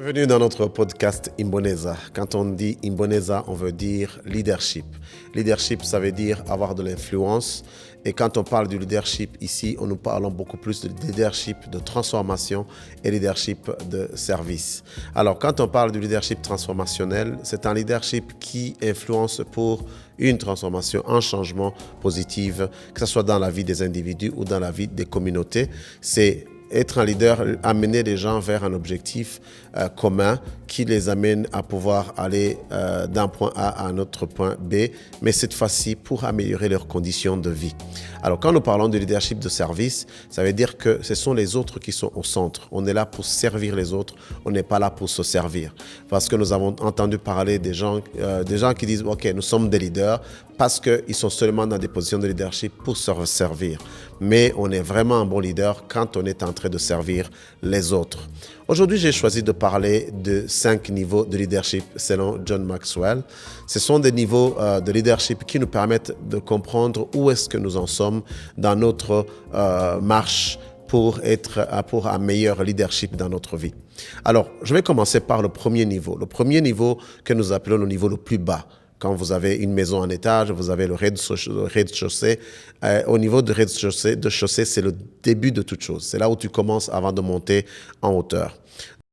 Bienvenue dans notre podcast Imboneza. Quand on dit Imboneza, on veut dire leadership. Leadership, ça veut dire avoir de l'influence. Et quand on parle du leadership ici, nous parlons beaucoup plus de leadership de transformation et leadership de service. Alors, quand on parle du leadership transformationnel, c'est un leadership qui influence pour une transformation, un changement positif, que ce soit dans la vie des individus ou dans la vie des communautés. C'est être un leader, amener les gens vers un objectif commun qui les amène à pouvoir aller d'un point A à un autre point B, mais cette fois-ci pour améliorer leurs conditions de vie. Alors quand nous parlons de leadership de service, ça veut dire que ce sont les autres qui sont au centre. On est là pour servir les autres, on n'est pas là pour se servir. Parce que nous avons entendu parler des gens qui disent « Ok, nous sommes des leaders » parce qu'ils sont seulement dans des positions de leadership pour se servir. Mais on est vraiment un bon leader quand on est en train de servir les autres. Aujourd'hui, j'ai choisi de parler de 5 niveaux de leadership selon John Maxwell. Ce sont des niveaux de leadership qui nous permettent de comprendre où est-ce que nous en sommes dans notre marche pour un meilleur leadership dans notre vie. Alors, je vais commencer par le premier niveau. Le premier niveau que nous appelons le niveau le plus bas. Quand vous avez une maison en étage, vous avez le rez-de-chaussée. Au niveau du rez-de-chaussée, c'est le début de toute chose. C'est là où tu commences avant de monter en hauteur.